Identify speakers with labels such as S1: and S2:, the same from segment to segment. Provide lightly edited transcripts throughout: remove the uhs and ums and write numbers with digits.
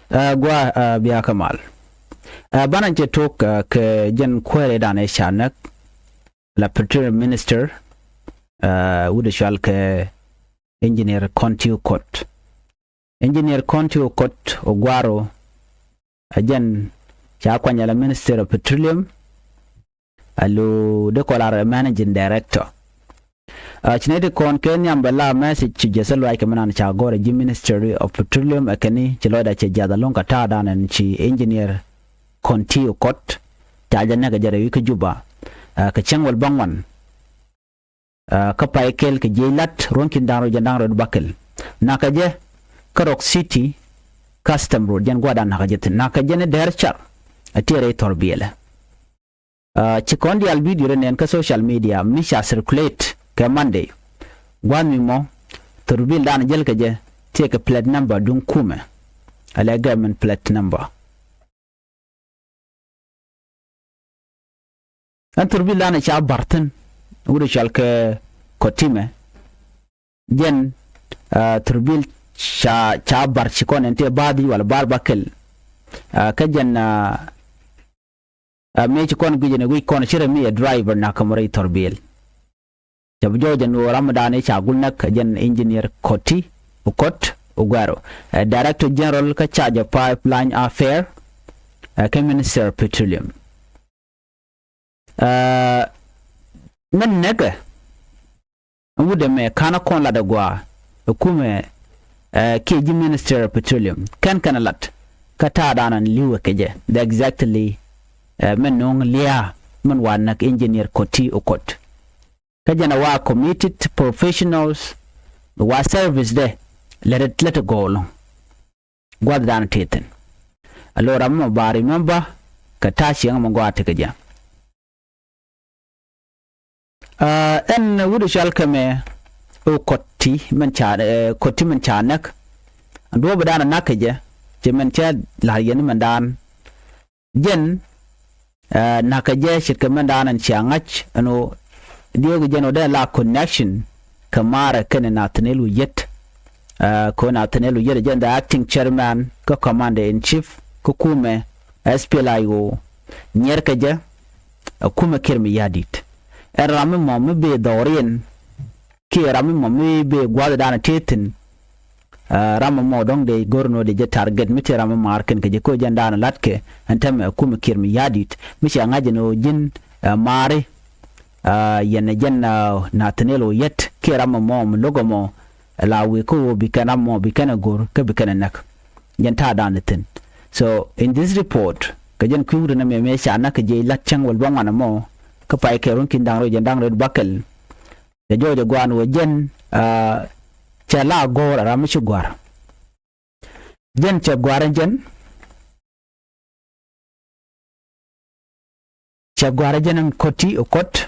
S1: gwa biya kamal banan je tok ke jen kwere dane shanak la petroleum minister wude shal ke engineer Kontiu Kot engineer Kontiu Kot ogwaro ajen cha kwanya la minister of petroleum alu de kolar managing director chinete kon kenya mbela message ci jeselo ay kamanan cha gore ji ministry of petroleum akani ci loda ci jada lonka ta danan ci engineer Kontiu Kot ta janna ga jare wi juba ka cengwal bangwan ka paikel ke jelat ronkin daro jandang ro bakel nakaje karok city custom road jan gwadan nakaje nakaje ne derchar atire torbiela ci kondi al video ren ka social media misha circulate ka monday gwami mo torbil dan jel ka je take a plate number dun kume ala government plate number an turbil dan cha barten wuri shalke kotime jen turbil cha bar chikon ente badi wala bar bakel ka jen me chikon gujene wi kon shire mi driver na kamari turbil jabjo jen ramadan cha gulnak jen engineer Koti Ukot Ugaro director general ka charge pipeline affair ka minister petroleum men nega wude me kana kon la dagwa kume keji minister of petroleum kan lat kata danan liwe keje the exactly men nong lia men wanak engineer Koti Ukot kajana wa committed professionals wa service de let it go long gwad dan teten alora mo bari member kata shi ngam gwa tikaja en wudu shalkame o Koti man chanak ando badana nakaje je man cha la yen man dan jen nakaje shirka man dan changach ano diogo jeno da la connection kamara kana natanelu yet ko natanelu yet jen the acting chairman ko commander in chief ko kume SPLA IO nyer kaje kuma kirmi yadit rami mo be dorien ki rami mo be gwada dana tetin rami mo dong de gorno de je target miti rami marken ke je ko jandana latke antame kuma kirmi yadit mishi angaje no jin mare yana janna natanelo yet ki rami mo logo mo lawi ko bikana mo bikana gor ka bikana nak janta dana tin. So in this report kajen kuuru na me shana ka je latchang wal bangana mo ka pai ke ron kin dangro jandang red bakel de jojo gwan wo jen chala gor ram shi gwar jen che gwaran jen che gwar jen Koti Ukot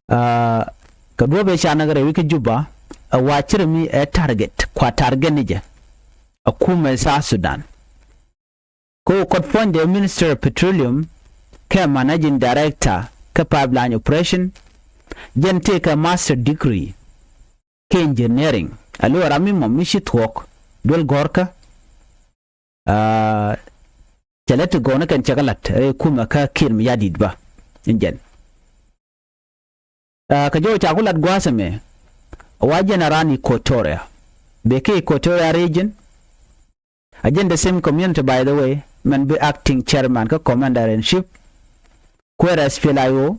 S1: ka dobe shana gare wiki juba a wachir mi a target kwa target nije a kuma sa Sudan ko Ukot fund the minister of petroleum ka managing director ka pipeline operation jen take a master degree ke engineering alo rami mo mishi twok dol gorka chalet gona kan chagalat kuma ka kirm yadid ba injen ka jo chagulat gwasame wajena rani Kotoria beke Kotoria region again the same community by the way man be acting chairman ka commander in chief kwera SPLA IO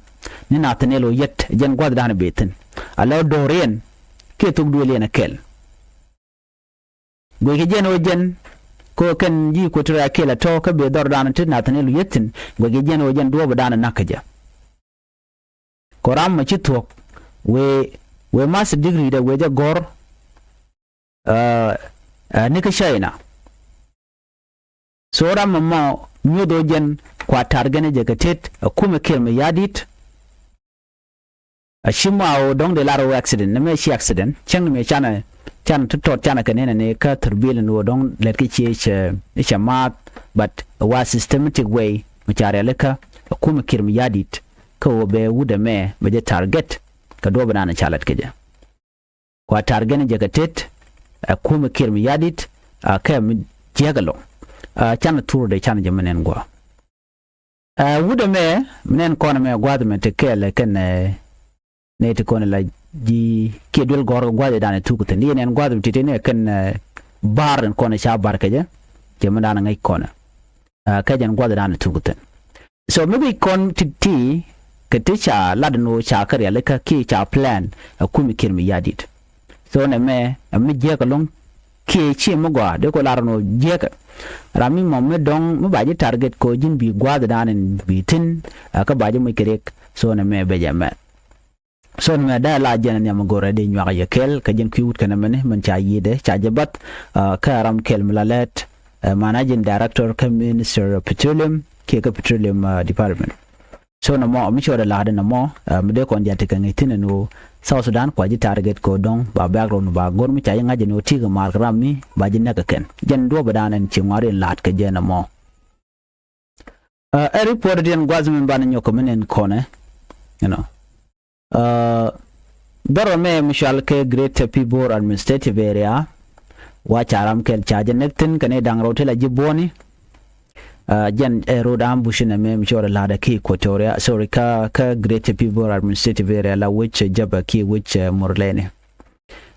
S1: ni natanelo yet jen gwad dana beten alaw dorien ke tug duele na kel go ke jen o jen ko kan ji ko tura kela to ka be dor dana tin natanelo yetin go ke jen o jen do dana nakaja koram ma chitok we master degree da we ja gor ni ka shaina so ram ma nyodo jen kwa targane jagatet kuma kirme yadit ashima o dong de laro accident na me shi accident chang me chana tutot chana kanene ne ka turbil no dong letki che mat but a systematic way machare leka kuma kirme yadit ko be wuda me be target ka do bana chalat keje kwa targane jagatet kuma kirme yadit ka jagalo chan tour de chan jemenen go wuda me menen kono me gwad me te kele ken ne te kono la ji kedul gor gwad dane tukute ni nen gwad tite ne ken bar kono sha bar keje jemana ngai kono kajan gwad dane tukute so maybe kon ti keticha ladno cha kare leka ki cha plan kumi kirmi yadit so ne me je ka long ki chi mo gwa de ko larno je ka rami mo me dong mo baji target ko jin bi gwa da nan bi tin ka baji mo kirek so ne me be jama so ne da la jena nyam gore de nywa ya kel ka jin kiwut kana mene man cha yide cha jabat ka ram kel mlalet managing director ka minister of petroleum ke ka petroleum department so na mo mi chora la da na mo me de kon jante kan itin no South Sudan kwa ji target ko dong ba background ba gor mi chayi ngaje no tiga mar rammi ba ji naka ken jen do badanan ci ngari lat ke jena mo a report den gwazmin ban nyoko menen kone you know daro me mishal ke great people administrative area wa charam kel chaje nekten kane dang rotela jiboni jen road ambush na me mchora la da ki Equatoria sorry ka great people administrative area la which jaba ki which morlene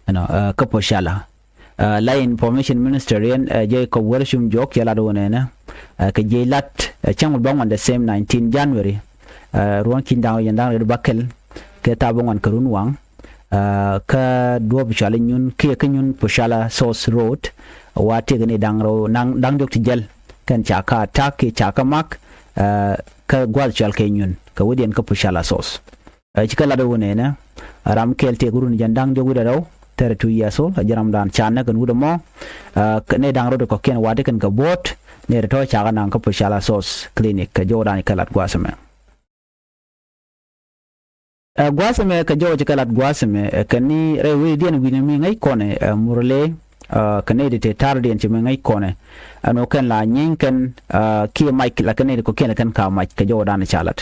S1: you know ka poshala la information minister yen je ko worshum jok yala do ne ka je lat changul bang on the same 19 January ruwan kin dawo yanda da bakel ke tabon on karun wang ka do bishala nyun ke nyun poshala source road wa te ne dangro dang dok tijel kan chaka taki chaka mak ka gwal chal kenyun ka wudien ka pushala sos chikala do ne na ram kel te gurun jandang jogu da raw tere 2 years old jaram dan chana kan wuda mo ne dang ro ko ken wade kan ka bot ne to chaka nan ka pushala sos clinic ka jodan kalat gwasame gwasame ka jojo kalat gwasame kani rewi dien winami ngai kone murle kane de tardi en chime ngai kone ano kan la nyin kan ki mic la kane ko ken kan ka mic ka jodan chalat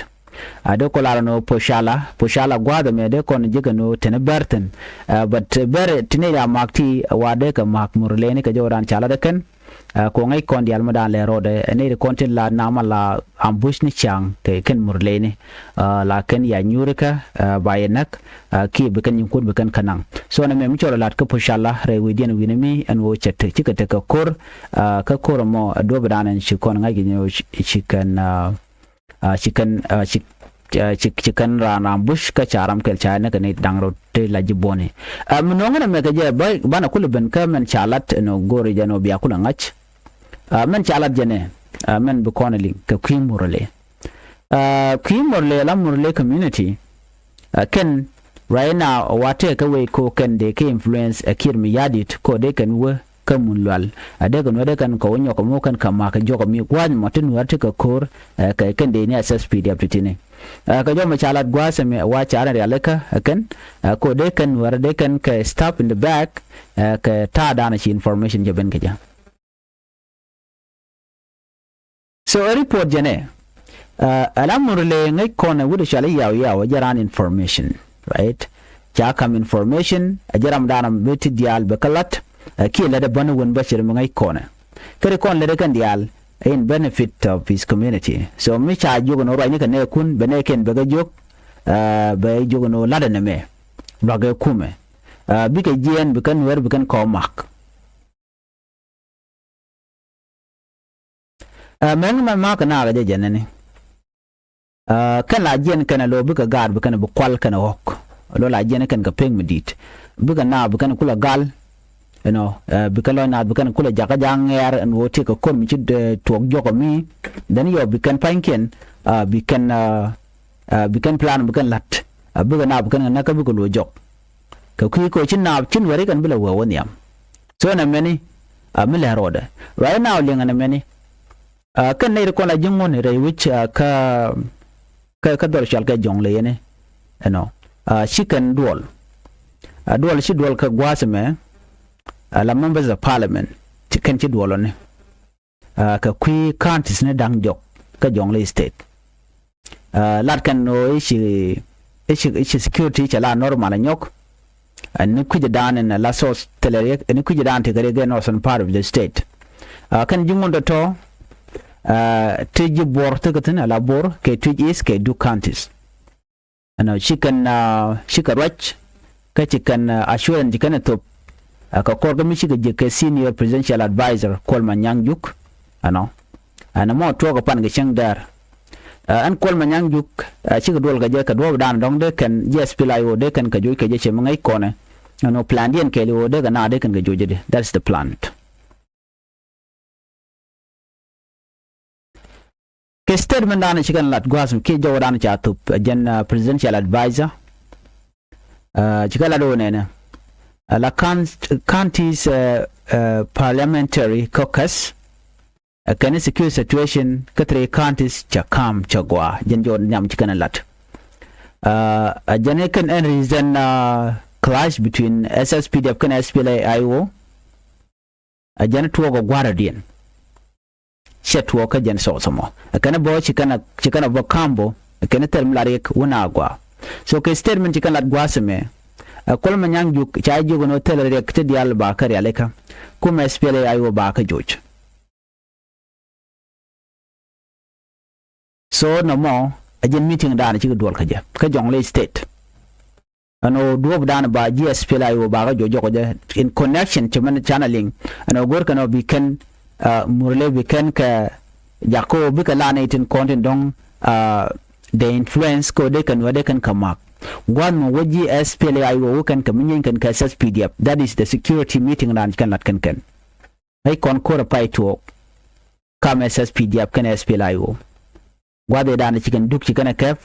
S1: ado ko la no poshala gwada me de kon jiga no tene berten but ber tine ya makti wade ka mak murleni ka jodan chalat kan ko ngai kon dial madan le rode ne de kontin la namala ambush ni chang ke ken murleni la ken ya nyurika bayenak ki bekan yinkut bekan kanang so na me mchoro lat ka poshala re widien winami an wo chette chikate ka kor mo do badanan shikon ngai ginyo chicken ran ambush ka charam kel chana ka ne dangro te la jibone mnonga na me ka je bana kulben ka men chalat no gori jano biya kula ngach men chalat jene men be konaling ka kwimurle la murle community ken right now wate ka we ko ken de ke influence akir mi yadit ko de kan we kamun lwal adega no de kan ko nyo ko mo kan kama ka jogo mi kwan motin wate ka kor ka ken de ni SSP de aptine ka jo ma chalat gwase me wa chara ya leka ken ko de kan war de kan ka stop in the back ka ta dana shi information je ben ka so a report jene alamurle ngai kona wudu shali yaw jaran information right ja kam information ajaram dana beti dial bekalat ki la da banu won bashir ngai kona kare kon le kan dial in benefit of his community so mi cha jogo no rani kan ne kun bene ken baga jog ba jogo no lada ne me baga kume bi ke jien bi kan wer bi kan ko mak men ma mak na ga jenene kan la jien kan lo bi ka gar bi kan bu kwal kan hok lo la jien kan ka peng medit bi kan na bi kan kula gal you know bikalo na bikan kula jaka janger and wote ko kon mi tok joko mi dan yo bikan panken bikan plan bikan lat bikan na bikan na ka bikalo jok ka ko chin na chin wari kan bila wo woniam so na meni amila roda right now linga na meni kan ne ko la jingon re which ka dor shal ka jongle yene you know chicken dual shi dual ka gwasme la members of parliament chicken chi duolone ka kui counties ne dang jok ka jongle state lat kan no ishi security chala normal nyok and ni kuja dan in la source telere ni kuja dan te gare northern part of the state kan jingon do to tiji bor to gatin ala bor ke tiji is ke du counties ano chikan rach ka chikan assurance kan to ka korga mi shiga je ke senior presidential advisor Coleman Nyangjuk ano ana mo to ga pan ga chang dar an Coleman Nyangjuk shiga dol ga je ka do dan dong de kan SPLA IO de kan ka joy ke je che mangai kone ano plan dien ke lo de ga na de kan ga joje de. That's the plan. Ke statement dan chikan lat gwasum ke jaw dan cha tup jen presidential advisor chikala do ne la county's parliamentary caucus can secure situation katre counties chakam chagwa jenjo nyam chikana lat jane kan reason clash between SSPDF kan SPLA IO jane tuwa guardian shet woka jen so somo kana bo chikana bo kambo kana term larik wunagwa so ke statement chikana lat gwaseme Coleman Nyangjuk cha jogo no tel rek te dial ba kar yaleka kuma SPLA IO ba ka joj so no mo ajen meeting dan ci dol ka je ka jongle state ano duob dan ba SPLA IO ba ka jojo ko je in connection to man channeling ano gor kana bi kan murle bi kan ka jako bi ka lanatin content dong the influence ko de kan wade kan kamak one waji SPLA IO kan kaminyin kan ka SPDF. That is the security meeting ran kan lat kan ai kon ko pai to kam SPDF kan SPLA IO wade dan cikin duk cikin kaf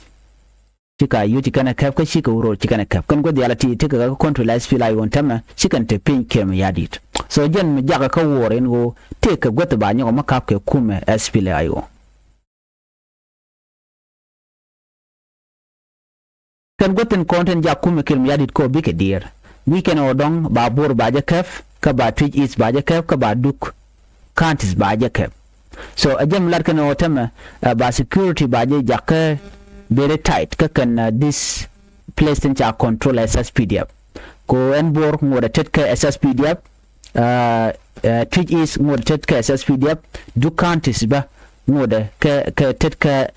S1: cika yu cikin kaf ka shika wuro cikin kaf kan godi alati tika ga control SPLA IO tama cikin te pin kem yadit so jen mi jaga ka woren go tika gota ba nyo makap ke kuma SPLA IO kan goten content ja kuma kem yadit ko bike dear weekend odong ba bor ba jakaf ka ba twitch is ba jakaf ka ba duk counties ba jakaf so ajem lar kan otama ba security ba je jakka very tight ka kan this place in cha control SSPDF ko en bor ngoda tetka SSPDF twitch is ngoda tetka SSPDF duk counties ba ngoda ka tetka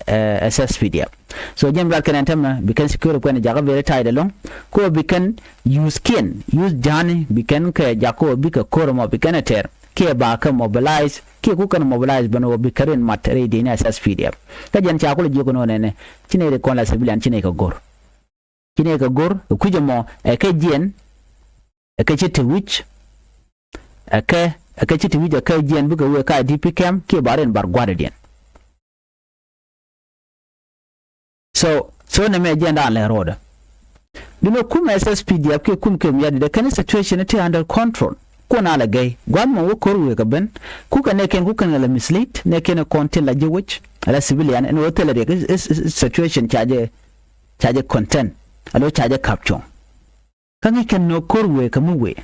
S1: SSPDF so jem lar kan antama bikan security ko ne jaga very tight along ko bikan use jani bikan ka jako bika kormo bikan ter ke ba ka mobilize ke ku kan mobilize bano bi karen matare de na SPDF ka jan cha ko le jogo no ne cine de kon la civilian cine ka gor ku jamo ka jien ka chite wich ka chite wich ka jien buga we ka DP cam ke baren bar guardian so na me agenda le roda dino kuma SSPDF ke kum ke mi de kan situation te under control ko na la gay gwamma wo korwe ka ben ku ka ne ken ku kan la mislead ne ken content la jewich ala civilian en wo tele de situation charge content alo charge capture kan ken no korwe ka muwe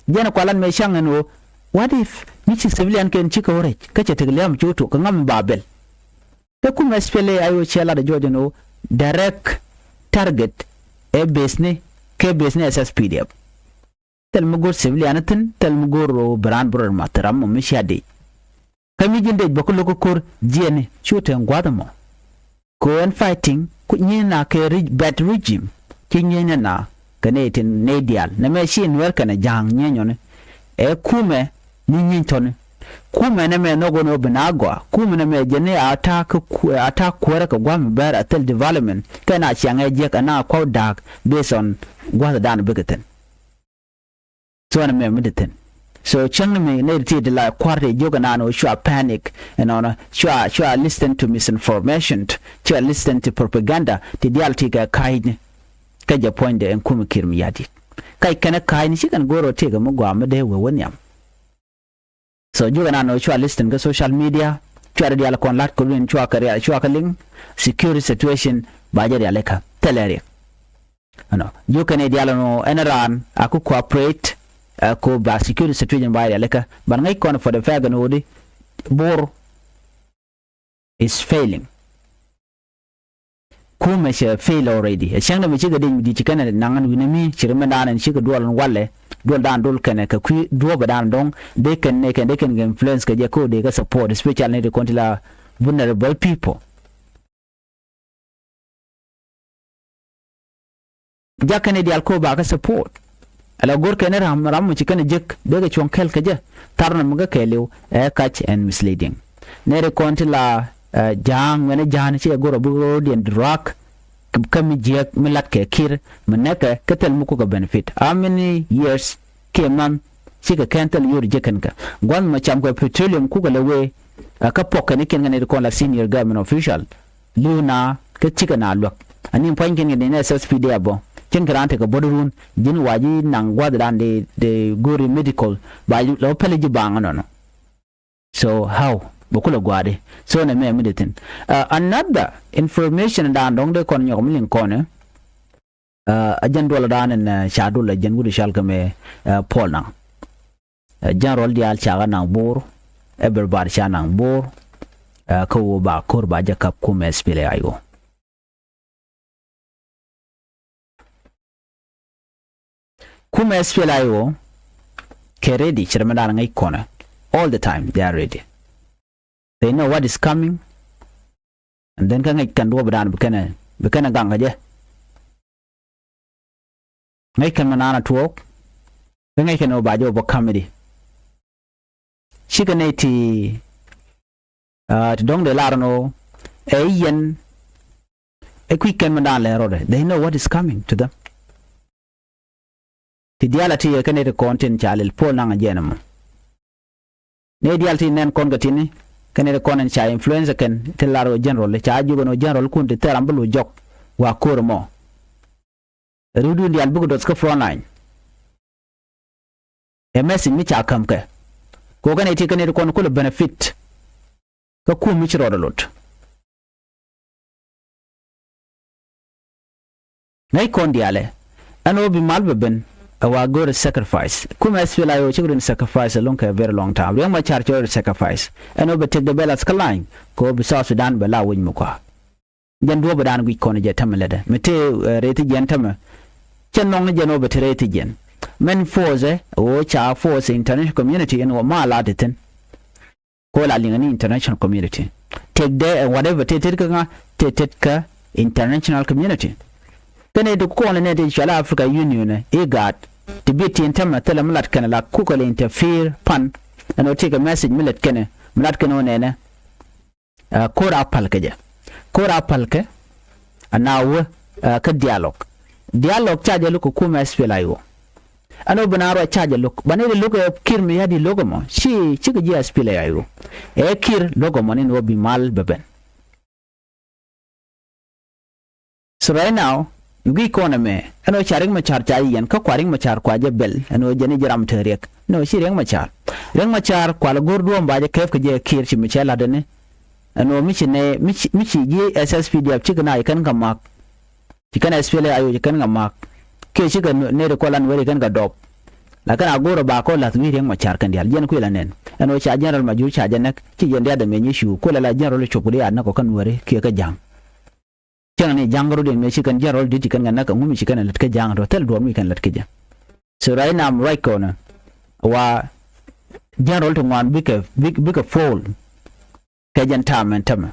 S1: jana kwalan me shang no what if ni civilian ken chika ore ka che tegliam chuto ka ngam babel ta kuma SPLA IO chela da jojo no direct target e business ke business SSPDF tel mugor civilianatin tel mugor brand bror mataram mo mishade kami jinde bokolo ko kor jene chute ngwadamo ko en fighting ku nyina ke bad regime kinyena na kanetin nedial na me shin wer kana jang nyenyone e kume nyinton kume na me nogo no binagwa kume na me jene attack kwara ka gwam bar atel development kana chianga je kana kwa dark based on gwada dan bigaten so na me mediten so chang me ne ti de la kwarte joga na no shua panic and on shua listen to misinformation shua listen to propaganda ti dialti ka kaine ka ja point de en kuma kirmi yadi kai kana kaine shi kan goro te ga mugwa mu de we wonyam so joga na no shua listen ga social media shua de ala kon lat ko len shua ka link security situation ba ja de aleka telere ano joga ne diala no enaran aku cooperate ko ba security situation ba aleka ban ngai kon for the fact no di bor is failing kuma she fail already shang da mi ci ga din di cikana nangan winami shirma nanan shi ga duwalan walle dol dan dol kene ka kui do badan dong they can influence ka je ko de ka support especially the kontila vulnerable people jakane di alko ba ka support ala gor kene ram ci kene jek be ga chon kel ka je tarna mga kelew catch and misleading ne re kontila jang wene jang ci goro bu den rock kami jek milat ke kir meneka ketel muku ka benefit how many years keman sika kentel yuri jekan ka gwan macham ko petroleum ku galewe ka pokka ni ken ngane ko la senior government official luna ke chika na lok ani panken ni ne SSPD abo ken grante ka bodurun jin waji nang gwadran de gori medical ba lo peleji bangano no so how bokula gwade so na me meditin another information dan dong de kon nyom lin kone ajan dola dan en shadul ajan gudu shal kame pol na jan rol dial chaga nang bor everybody cha nang bor ko ba kor ba jakap kum SPLA IO kum SPLA IO ke ready chirmadan ngai kone all the time they are ready. They know what is coming, and then can do bedan bekana ganga je ngai kan manana tuok ngai kan obajo bo comedy shikaneti dong de larno yen e quick kan manana le rode they know what is coming to them ti dialati e kanete content chalel pol nanga jenam ne dialti nen kon gatini kanere konen cha influencer ken telaro general cha jugo no general kun te terambulu jok wa kormo rudu ndi albugo dot ska frontline ms mi cha kam ke ko gane ti kanere kon ko benefit ka ku mi chiro lot nay kon diale ano bi malbe ben awa go to sacrifice kuma SPLA IO children sacrifice a very long time yang ma char sacrifice and over take the bellas kaline ko bi South Sudan bala win mu kwa jan do badan gu ko ne je tamalada mete reti jen tama chen nong je no be reti jen men force o cha force international community and wa mala deten ko la lingani international community take the whatever take ka international community kene de ko ne de chala Africa Union IGAD tibiti intama tele mulat kana la kukole interfere pan and take a message mulat kana onene kora palke anaw ka dialogue charge look kuma SPLA IO ano banaro charge look banele look kir mi yadi logo mo chi ji SPLA IO kir logo mo ni no bi mal beben so right now yugi kona me ano charing machar chai yan ka kwaring machar kwa je bel ano jeni jaram terek no shi reng machar kwa la gordu amba je kef ke je kir chi michela dane ano michi ji SSPD ap chikana ikan ga mak chikana SPLA IO chikan ga mak ke chika ne de kolan weri kan ga dop la kana goro ba ko la mi reng machar kan dial jen ku la nen ano cha general majur cha janak chi jende da menyi shu ko la general chokuri an ko kan weri ke ka jam ni jangro den me chikan jarol di chikan ngana ka ngumi chikan lat ka jangro tel do mi kan lat ka ja so right now right corner wa jarol to wan big fall ka jan tama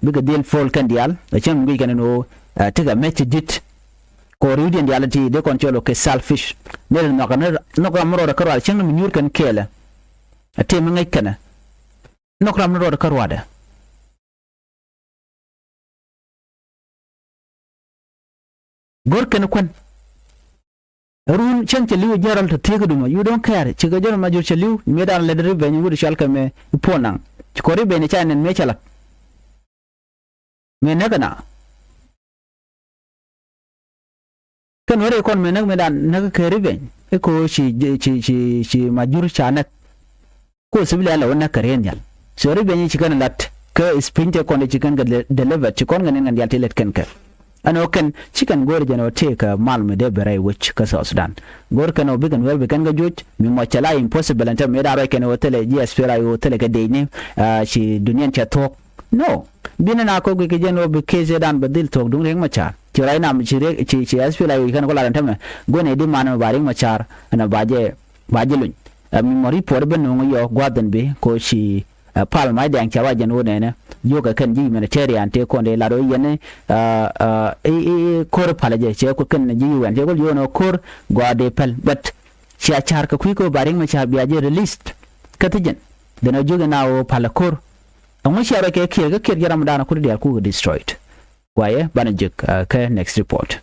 S1: big deal fall kan dial da chan ngi kan no tiga match dit ko rudin diality de control ke selfish ne no ka moro da karwa chan mi nyur kan kela ate mi ngai kana no ka moro da karwa da gorken kwan run chanche liu jaral to tego duma you don't care chiga jaro majur chaliu medan ledri ben wudu shalka me ponang chikori ben chanen me chala me nagana kan wore kon me nag medan naga keri ben e ko chi majur chanak ko sibila la wona karen yal sori ben chikan lat ka spinte kon chikan ga deliver chikon ganen ngal telet ken ker ano ken chicken gore jano take malme de berai which ka South Sudan gore kan obigan wel bekan ga joj mi mo chala impossible anta me da ra ken hotel SPLA IO hotel ga de ni shi duniyan cha tok no bina na ko ke jeno be keze dan badil tok dung reng machar chirai nam chire chi SPLA IO kan ko la tame gone di man ba reng machar na baje lun mi mori por ben no yo gwadan be ko chi pal mai dang chawa jen wone ne yo ka kan ji humanitarian te ko de la do yene kor palaje che ko kan ji wan je ko yo no kor gwade pal but chi achar ka ko ba reng machar biaje released katijen dana joga nawo palakor ang share ke kir ga kir garam dana kur dia ku destroyed waye bana jik ka next report